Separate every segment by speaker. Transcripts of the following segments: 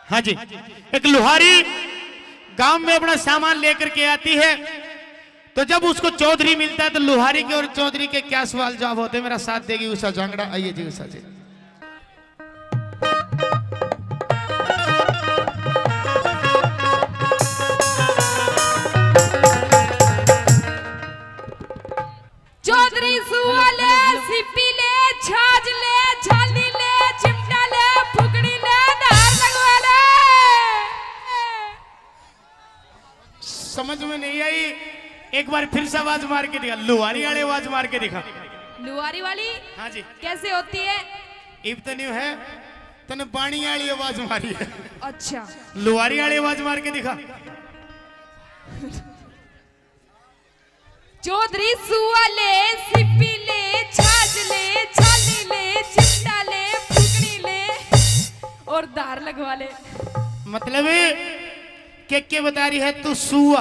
Speaker 1: हाँ जी, एक लुहारी गांव में अपना सामान लेकर के आती है, तो जब उसको चौधरी मिलता है तो लुहारी के और चौधरी के क्या सवाल जवाब होते हैं। मेरा साथ देगी उषा जांगड़ा। आइए जी उषा जी।
Speaker 2: चौधरी सुआ ले, सिप्पी ले, छाछ ले, छाली ले, चिमटा ले, फुकड़ी ले, धार लगवा ले।
Speaker 1: समझ में नहीं आई, एक बार फिर से आवाज मार के दिखा। लुहारी वाली आवाज मार के दिखा।
Speaker 2: लुहारी वाली?
Speaker 1: हाँ जी।
Speaker 2: कैसे होती है?
Speaker 1: इब तो नहीं है, तने बाणी वाली आवाज मारी है।
Speaker 2: अच्छा,
Speaker 1: लुहारी वाली आवाज मार के दिखा।
Speaker 2: चौधरी सुआ ले, सिप्पी ले, छाछ ले, छाली ले, चिमटा ले, फुकड़ी ले और धार लगवा ले।
Speaker 1: मतलब के बता रही है तू सुआ।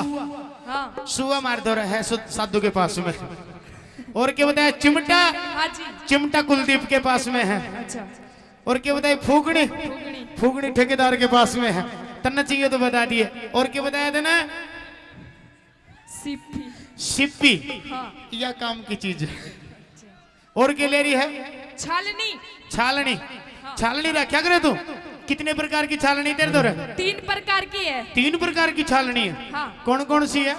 Speaker 2: हाँ
Speaker 1: सुआ मार दो रहा है साधु के पास में। और क्या बताया चिमटा?
Speaker 2: हाँ जी।
Speaker 1: चिमटा कुलदीप के पास में है।
Speaker 2: अच्छा।
Speaker 1: और क्या बताया फूकनी?
Speaker 2: फुकड़ी
Speaker 1: फूकनी ठेकेदार के पास में है। तन्ना चाहिए तो बता दिए। और क्या बताया था ना?
Speaker 2: सिप्पी।
Speaker 1: सिप्पी।
Speaker 2: हाँ।
Speaker 1: यह काम की चीज है। और क्या ले रही है?
Speaker 2: छालनी।
Speaker 1: छालनी।
Speaker 2: हाँ।
Speaker 1: छालनी रहा क्या करे तू? कितने प्रकार की छालनी तेरे दो?
Speaker 2: 3 प्रकार की है।
Speaker 1: 3 प्रकार की छालनी है।
Speaker 2: हाँ।
Speaker 1: कौन कौन सी है?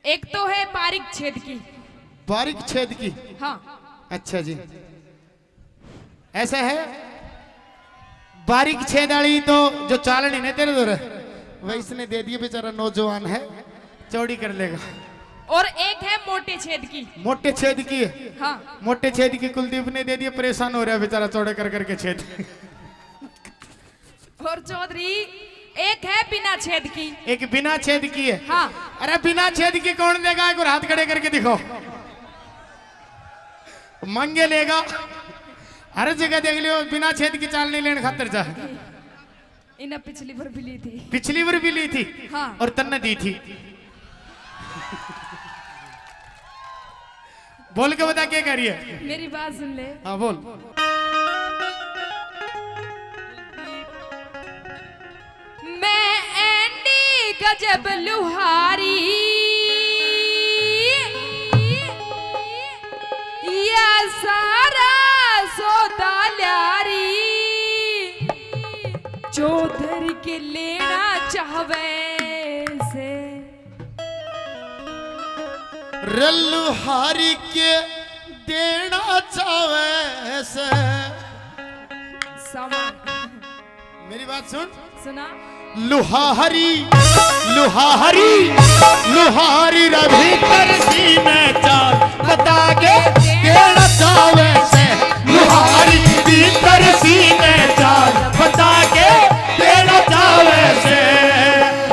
Speaker 2: एक तो है बारीक छेद की।
Speaker 1: बारीक छेद की।
Speaker 2: हाँ।
Speaker 1: अच्छा जी, ऐसा है। बारीक छेद वाली तो जो चालनी नहीं तेरे दो वही इसने दे दिए, बेचारा नौजवान है, चौड़ी कर लेगा।
Speaker 2: और एक है मोटे छेद की।
Speaker 1: मोटे छेद की है।
Speaker 2: हाँ।
Speaker 1: मोटे छेद की कुलदीप ने दे दिए, परेशान हो रहा है बेचारा चौड़े कर करके छेद।
Speaker 2: और चौधरी एक है बिना छेद की।
Speaker 1: एक बिना छेद की है।
Speaker 2: हाँ।
Speaker 1: अरे बिना छेद की कौन देगा? एक और हाथ खड़े करके दिखाओ। मंगे लेगा। हर जगह देख लियो बिना छेद की चालनी लेने खातर जा।
Speaker 2: इन्हें पिछली बार भी ली थी।
Speaker 1: पिछली बार भी ली थी।
Speaker 2: हाँ।
Speaker 1: और तन्ने दी थी। बोल के बता क्या करिए।
Speaker 2: मेरी बात सुन ले।
Speaker 1: हाँ बोल।
Speaker 2: मैं एंडी गजब लुहारी, या सारा सौदा ल्यारी, चौधरी के लेना चाहवे से।
Speaker 1: रल्लुहारी के देना चाहे से।
Speaker 2: सामान।
Speaker 1: मेरी बात सुन।
Speaker 2: सुना?
Speaker 1: लुहारी लुहारी लुहारी रवि करसी में चाल बता के देना चाहे से। लुहारी भीतर सीने चाल बता के देना चाहे से।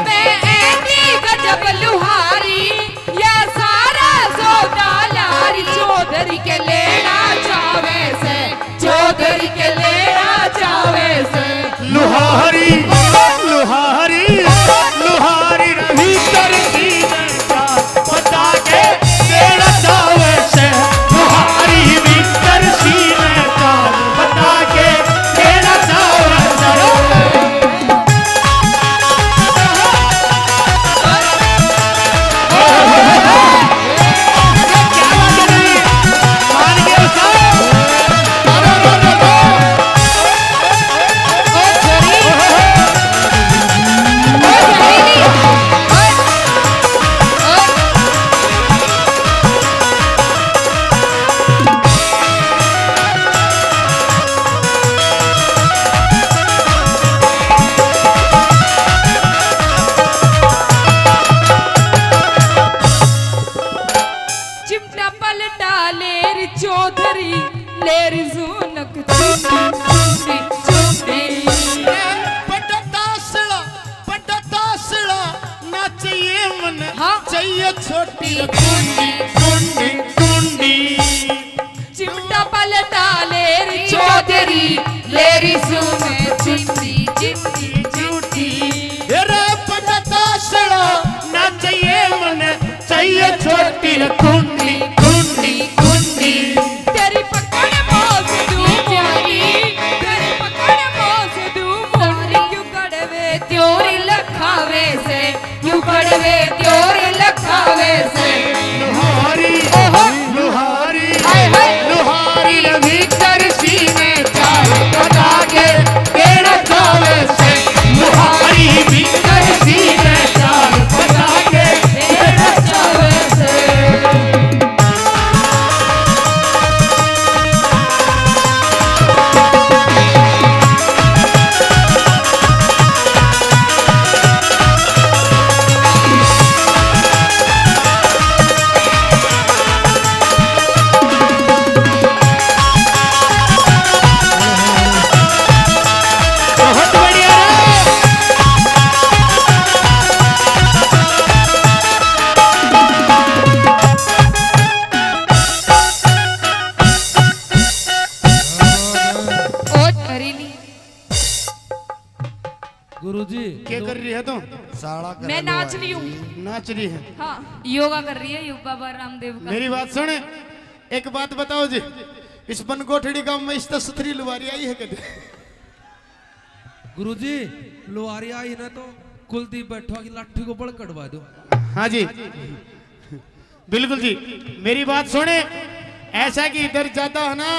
Speaker 2: मैं एंडी गजब लुहारी, या सारा सौदा ल्यारी, चौधरी के लेना चाहवे से, चौधरी के लेना चाहवे से।
Speaker 1: लुहारी लुहारी लुहारी रवि करसी में चाल बता के देना चाहे से। लुहारी भीतर सीने चाल बता के देना चाहे से।
Speaker 2: चिमटा पलटा लेर चौधरी, लेर सुनक चुंडी चुंडी चुंडी।
Speaker 1: पटातासड़ा ना चाहिए मन।
Speaker 2: हाँ।
Speaker 1: चाहिए छोटी कुंडी कुंडी कुंडी।
Speaker 2: चिमटा पलटा लेर चौधरी, लेर सुनक चुंडी चुंडी चुंडी।
Speaker 1: रे पटातासड़ा ना चाहिए मन। चाहिए छोटी कुंडी कुंडी कुंडी।
Speaker 2: तेरी पकड़ मौज दूं मारी, तेरी पकड़ मौज दूं मारी, से
Speaker 1: लुहारी लुहारी
Speaker 2: हाय हाय
Speaker 1: लुहारी रे भीतर सीने चार बता के तेरा चावे से लुहारी भीतर सीने चार बता के
Speaker 2: तेरा चावे से
Speaker 1: बहुत बढ़िया रे।
Speaker 2: ओ करीली
Speaker 3: गुरुजी
Speaker 1: क्या कर रही है तुम?
Speaker 2: मैं नाच रही हूँ
Speaker 1: नाच रही है।
Speaker 2: हाँ योगा कर रही है युग बाबा रामदेव का
Speaker 1: मेरी बात सुने, एक बात बताओ जी, इस बनकोठड़ी गांव में इस सुथरी लुहारी आई है कभी?
Speaker 3: गुरुजी लुहारी आई ना तो कुलदीप बैठा की लाठी को बड़ कटवा दो।
Speaker 1: हाँ जी बिल्कुल जी। मेरी बात सुने, ऐसा कि इधर ज्यादा है ना,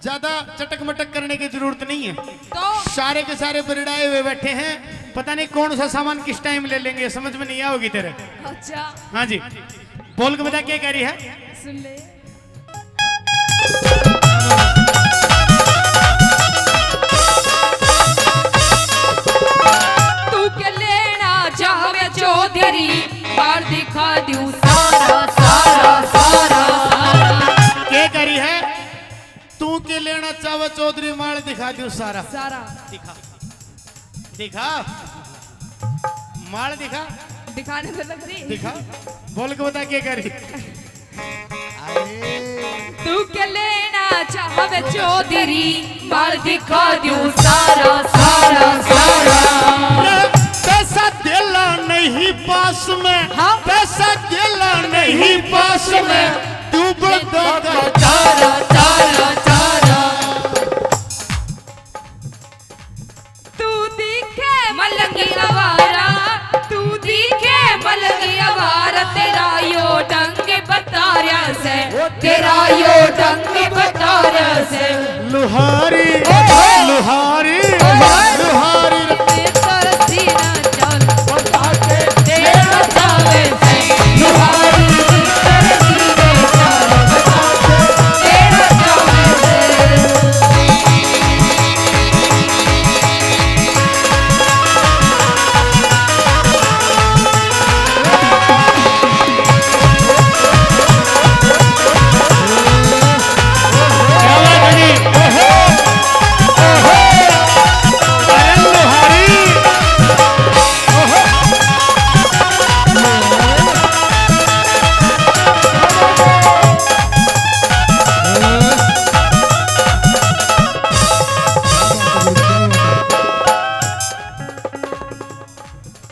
Speaker 1: ज्यादा चटक मटक करने की जरूरत नहीं है।
Speaker 2: तो
Speaker 1: सारे के सारे बरड़ाए हुए बैठे हैं, पता नहीं कौन सा सामान किस टाइम ले लेंगे, समझ में नहीं आओगी तेरे।
Speaker 2: अच्छा
Speaker 1: हाँ जी बोल के बता क्या कह रही है?
Speaker 2: सुन ले तू के लेना चाहवे चौधरी बार दिखा दूं सारा सारा सारा
Speaker 1: क्या करी है? तू के लेना चावे चौधरी माल दिखा दू सारा।
Speaker 2: सारा
Speaker 1: दिखा दिखा माल दिखा
Speaker 2: दिखाने से लग रही
Speaker 1: दिखा। बोल के बता क्या करी?
Speaker 2: तू के लेना चाहवे चौधरी बार दिखा दूं सारा सारा सारा
Speaker 1: पैसा देला नहीं पास में,
Speaker 2: हाँ?
Speaker 1: पैसा देला नहीं पास में, तू बड़ा
Speaker 2: चारा चारा चारा तू दिखे मलंगी आवारा तू दिखे मलंगी आवारा तेरा यो ढंग बता रहा से तेरा यो ढंग बता रहा से
Speaker 1: लुहारी लुहारी लुहारी
Speaker 2: तेरा सीना चल बता के तेरा चावे से लुहारी तेरा सीना चल बता के तेरा चावे से
Speaker 1: क्या बात है जी? ओहो ओहो अरे लुहारी ओहो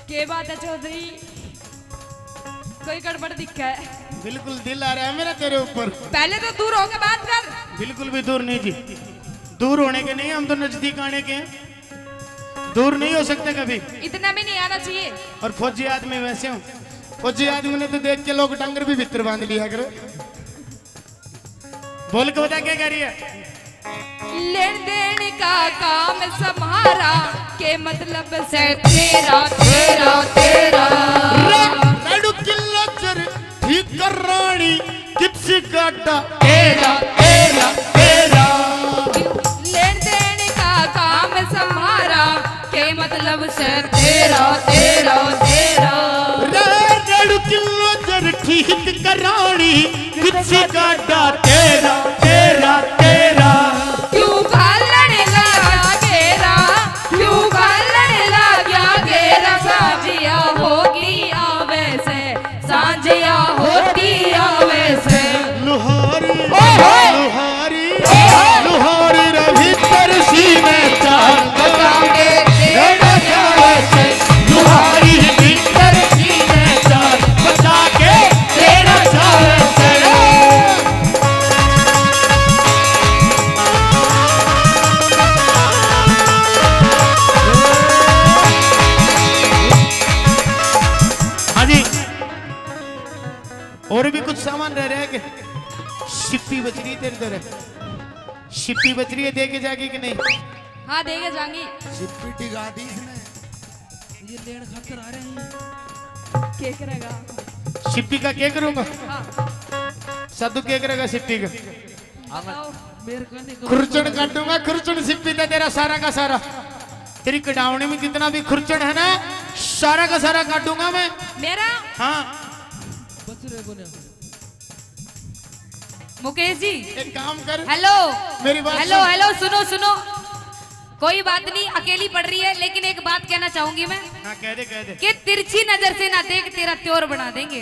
Speaker 2: के बात है चौधरी कोई गड़बड़ दिखा है
Speaker 1: बिल्कुल दिल आ रहा है मेरा तेरे ऊपर।
Speaker 2: पहले तो दूर होके बात कर
Speaker 1: बिल्कुल भी दूर नहीं जी, दूर होने के नहीं, हम तो नजदीक आने के हैं, दूर नहीं हो सकते कभी।
Speaker 2: इतना भी नहीं आना चाहिए
Speaker 1: और फौजी आदमी वैसे हूँ, फौजी आदमी ने तो देख के लोग डंगर भी भीतर बांध लिया करो। बोल के बता क्या कह रही है?
Speaker 2: लेन देन का काम सम्हारा के मतलब से तेरा तेरा तेरा
Speaker 1: नडु किल्लो चर ठीक कर रानी किप्सी काटा
Speaker 2: तेरा तेरा तेरा लेन देन का काम सम्हारा के मतलब से तेरा तेरा तेरा
Speaker 1: नडु किल्लो चर ठीक कर रानी किप्सी काटा तेरा तेरा तेरा।
Speaker 2: क्यों गालड़ लगा गेरा क्यों गालड़ लगा गेरा सांझिया होगी आवे से सांझिया होती आवे से
Speaker 1: लुहारी लुहारी लुहारी रे भीतर सीने चार बता के तेरा चावे से लुहारी भीतर सीने चार बता के तेरा चावे से। जवान रह के शिप्पी बच रही तेरे दर शिप्पी बच रही है, दे के जागी कि नहीं?
Speaker 2: हाँ देगा जाएंगी।
Speaker 4: शिप्पी टिका दी इसने।
Speaker 3: ये लेन खातर आ रहे हैं।
Speaker 2: क्या करेगा?
Speaker 1: शिप्पी का क्या करूंगा?
Speaker 2: हाँ
Speaker 1: साधु क्या करेगा शिप्पी का?
Speaker 2: बताओ।
Speaker 3: मेरे कहने को
Speaker 1: खुरचन काटूंगा, खुरचन शिप्पी था तेरा सारा का सारा। तेरी कटावनी में जितना भी खुरचन है ना, सारा का सारा काटूंगा मैं।
Speaker 2: मेरा
Speaker 1: हाँ
Speaker 3: बच रहे बोले
Speaker 2: मुकेश जी,
Speaker 1: एक काम कर,
Speaker 2: हेलो
Speaker 1: मेरी बात
Speaker 2: हेलो
Speaker 1: सुन।
Speaker 2: हेलो, सुनो सुनो। कोई बात नहीं, अकेली पड़ रही है, लेकिन एक बात कहना चाहूंगी मैं
Speaker 1: हाँ कह दे।
Speaker 2: कि तिरछी नजर से ना देख तेरा त्योर बना देंगे।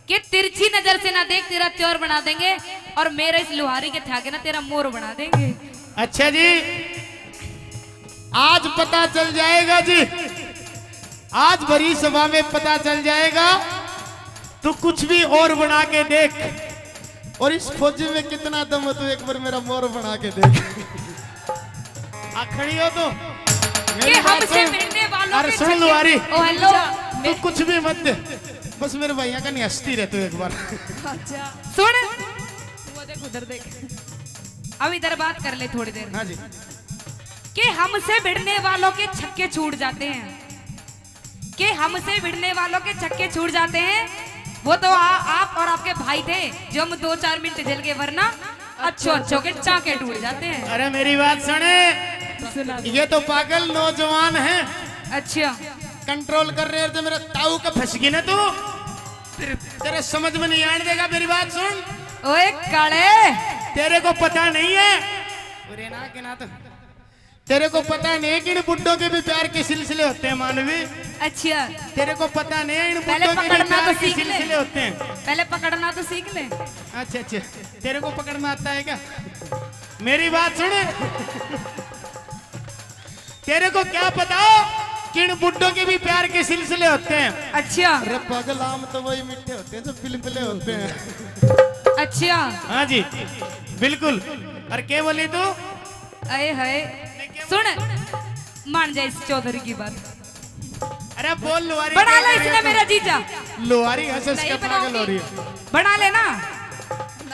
Speaker 2: कि तिरछी नजर से ना देख तेरा त्योर बना देंगे, और मेरे इस लुहारी के थाके ना तेरा मोर बना देंगे।
Speaker 1: अच्छा जी, आज पता चल जाएगा जी, आज भरी सभा में पता चल जाएगा। तू कुछ भी और बना के देख, और इस फौजी में कितना दम हो, तू एक बार मेरा मोर बना के देख। खड़ी हो तो
Speaker 2: कि हमसे मिलने वालों
Speaker 1: अरे
Speaker 2: के
Speaker 1: सुन
Speaker 2: छक्के-
Speaker 1: लुहारी,
Speaker 2: ओ हेलो,
Speaker 1: तू कुछ भी मत दे, बस मेरे भैया का नहीं हंसती रहे तू एक बार।
Speaker 2: सुन वो देख उधर देख। अब इधर बात कर ले थोड़ी देर।
Speaker 1: हाँ जी,
Speaker 2: कि हमसे भिड़ने वालों के छक्के छूट जाते हैं। कि हमसे भिड़ने वालों के छक्के छूट जाते हैं। वो तो आप और आपके भाई थे जो हम 2-4 मिनट झेल के, वरना अच्छों के चाके टूट जाते हैं।
Speaker 1: अरे मेरी बात सुने, ये तो पागल नौजवान है,
Speaker 2: अच्छा
Speaker 1: कंट्रोल कर रहे हैं। तो मेरा ताऊ का फंस गई ना तू, तेरे समझ में नहीं आने देगा। मेरी बात सुन,
Speaker 2: ओए काले,
Speaker 1: तेरे को पता नहीं है, अरे ना के ना तो तेरे को पता नहीं कि इन बुड्ढों के भी प्यार के सिलसिले होते हैं मानवी।
Speaker 2: अच्छा
Speaker 1: तेरे को पता नहीं है इन
Speaker 2: पहले
Speaker 1: बुड्ढों के भी
Speaker 2: पकड़ना
Speaker 1: प्यार
Speaker 2: तो
Speaker 1: के
Speaker 2: सीख ले।
Speaker 1: सिलसिले होते हैं।
Speaker 2: पहले पकड़ना तो सीख ले।
Speaker 1: अच्छा अच्छा, तेरे को पकड़ना आता है क्या? मेरी बात सुने, तेरे को क्या पता कि इन बुड्ढों के भी प्यार के सिलसिले होते हैं?
Speaker 2: अच्छा
Speaker 1: अरे पागल, आम तो वही मीठे होते हैं जो पिलपिले होते हैं।
Speaker 2: अच्छा,
Speaker 1: हाँ जी बिल्कुल। और क्या बोली तू?
Speaker 2: अरे है सुन, मान जा इस चौधरी की बात।
Speaker 1: अरे बोल लुहारी,
Speaker 2: बना ले इसने मेरा जीजा।
Speaker 1: लुहारी हंस हंस
Speaker 2: नहीं
Speaker 1: के पागल हो रही है।
Speaker 2: बना लेना।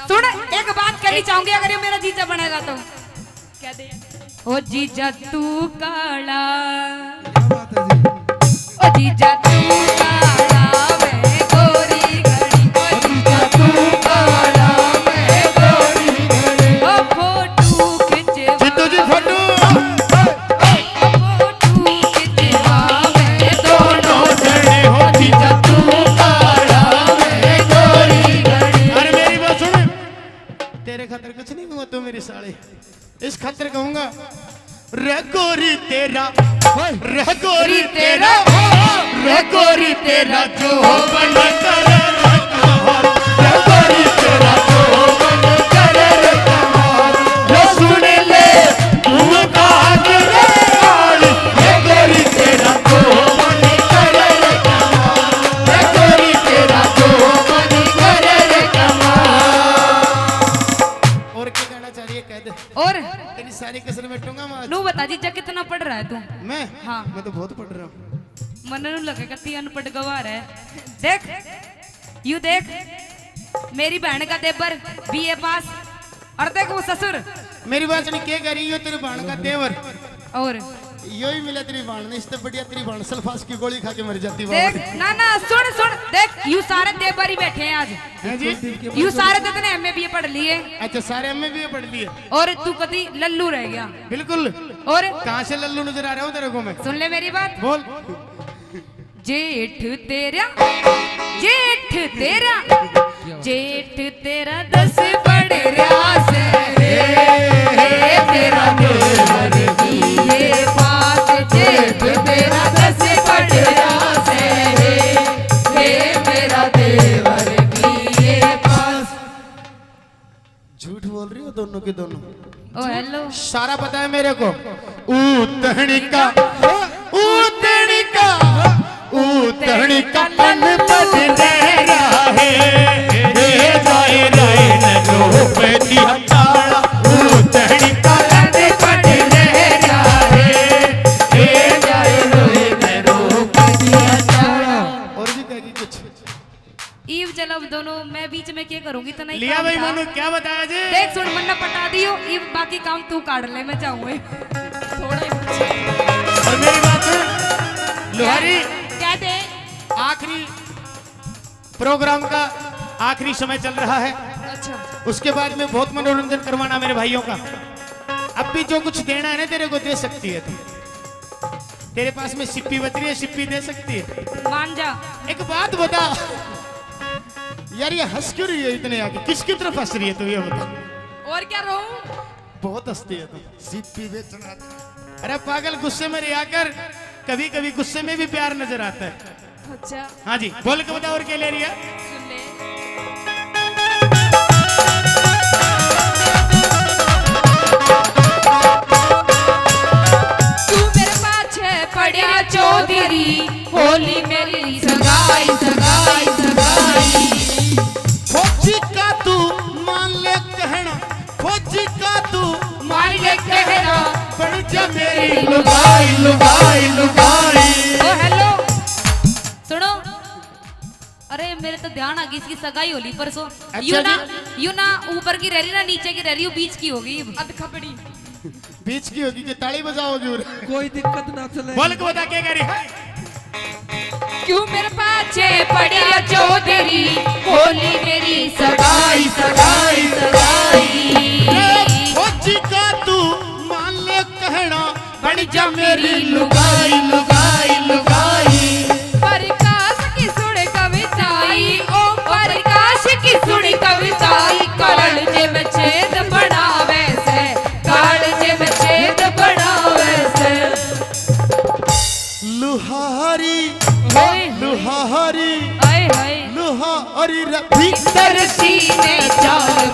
Speaker 2: सुन एक बात कहनी चाहूंगी, अगर ये मेरा जीजा बनेगा तो कह दे, ओ जीजा तू काला,
Speaker 3: क्या बात है जी।
Speaker 2: ओ जीजा तू काला मैं गोरी घड़ी, ओ जीजा तू काला मैं गोरी घड़ी, ओ फोटो खिंचे
Speaker 1: जितू जी फोटो, कुछ नहीं कहूंगा तू मेरी साड़ी, इस खातिर कहूंगा रे गोरी तेरा, रे गोरी तेरा, रे गोरी तेरा जो बन करे रे कमाल, रे गोरी तेरा जो बन करे रे कमाल, रे सुन ले तुम काग रे आल, रे गोरी तेरा जो बन करे रे कमाल, रे गोरी तेरा जो बन करे रे कमाल। और क्या कहना चाह रही है कह दे,
Speaker 2: और
Speaker 1: तेरी सारी कसर मेटूंगा मैं।
Speaker 2: नू बता जीजा कितना पढ़ रहा है तू?
Speaker 1: मैं
Speaker 2: हाँ।
Speaker 1: मैं तो बहुत पढ़ रहा हूँ।
Speaker 2: मन नू लगेगा ती अनपढ़ गवार है। देख यू देख, मेरी बहन का देवर बीए पास, और देख वो ससुर।
Speaker 1: मेरी बात नहीं क्या कह रही है, तेरे बाण का तेवर
Speaker 2: और
Speaker 1: यो ही मिला तेरी बाण ने, इससे बढ़िया तेरी बाण सल्फास की गोली खा के मर जाती
Speaker 2: देख
Speaker 1: बाबा।
Speaker 2: ना ना, सुन सुन, देख यू सारे देवर ही बैठे हैं आज।
Speaker 1: हैं जी?
Speaker 2: यू सारे तो इतने एमए बीए पढ़ लिए,
Speaker 1: अच्छा सारे में भी ये पढ़ लिए?
Speaker 2: और तू कभी लल्लू रह गया।
Speaker 1: बिल्कुल।
Speaker 2: और
Speaker 1: कहाँ से लल्लू नजर आ रहा हूँ तेरे को मैं?
Speaker 2: सुन ले मेरी बात,
Speaker 1: बोल।
Speaker 2: जेठ तेरा, जेठ तेरा, जेठ तेरा 10 पढ़ रहा से रे, तेरा देवर बीए पास, जेठ तेरा 10 पढ़ रहा से रे, मेरा देवर बीए पास।
Speaker 1: झूठ बोल रही हो दोनों के दोनों।
Speaker 2: ओ हेलो,
Speaker 1: सारा पता है मेरे को। ऊतनी का, ऊतनी का, ऊतनी का पन पद दे रहा है, रे जाए राय न रूप दिया ताड़ा, ऊतनी का पन पद दे रहा है, रे जाए राय न रूप दिया ताड़ा। और भी कहेगी कुछ?
Speaker 2: ईव चलो अब दोनों मैं बीच में क्या करूंगी तो नहीं
Speaker 1: लिया भाई मनु क्या बताया जी?
Speaker 2: देख सुन मन्ना पटा दियो ये बाकी काम तू काट ले मैं जाऊंगी थोड़ा ही बचा।
Speaker 1: और मेरी बात सुन लोहारी,
Speaker 2: क्या दे
Speaker 1: आखिरी प्रोग्राम का आखिरी समय चल रहा है,
Speaker 2: अच्छा
Speaker 1: उसके बाद में बहुत मनोरंजन करवाना मेरे भाइयों का। अब भी जो कुछ देना है ना तेरे को दे सकती है तू। तेरे पास में सिप्पी बच रही है, सिप्पी दे सकती है।
Speaker 2: मान जा।
Speaker 1: एक बात बता यार, ये हंस क्यों रही है इतने आगे? किसकी तरफ हंस रही है तू ये बता।
Speaker 2: और क्या रहूं?
Speaker 1: बहुत हंसती है तू।
Speaker 4: सिप्पी बेचना
Speaker 1: अरे पागल, गुस्से में रिया कर, कभी कभी गुस्से में भी प्यार नजर आता है।
Speaker 2: अच्छा
Speaker 1: हाँ जी बोल के बता और क्या ले रही है?
Speaker 2: सुन ले तू मेरे पाछे पड़िया चौधरी होली मेरी सगाई सगाई सगाई
Speaker 1: फौजी का तू मान ले कहना, फौजी का तू
Speaker 2: मान ले कहना
Speaker 1: बन जा मेरी लुगाई लुगाई लुगाई।
Speaker 2: ओ हेलो सुनो, अरे मेरे तो ध्यान आ गई इसकी सगाई होली परसों।
Speaker 1: अच्छा
Speaker 2: यू ना ऊपर की रह रही ना नीचे की रह रही, बीच की होगी अध खपड़ी।
Speaker 1: बीच की होगी कि ताली बजाओगी?
Speaker 3: कोई दिक्कत ना चले।
Speaker 1: बोल के बता क्या कह रही है?
Speaker 2: क्यों मेरे पाछे पड़िया चौधरी होली मेरी सगाई सगाई सगाई
Speaker 1: फौजी का तू मान ले कहना बन जा मेरी
Speaker 2: लुगाई लुगाई लुगाई। प्रकाश की सुन कविताई ओ प्रकाश की सुन कविताई करण जे में छेद बढ़ावे से करण जे में छेद बढ़ावे से।
Speaker 1: लुहारी
Speaker 2: होय
Speaker 1: लुहारी
Speaker 2: आए हाय
Speaker 1: लुहारी भीतर
Speaker 2: भीतर सीने चाल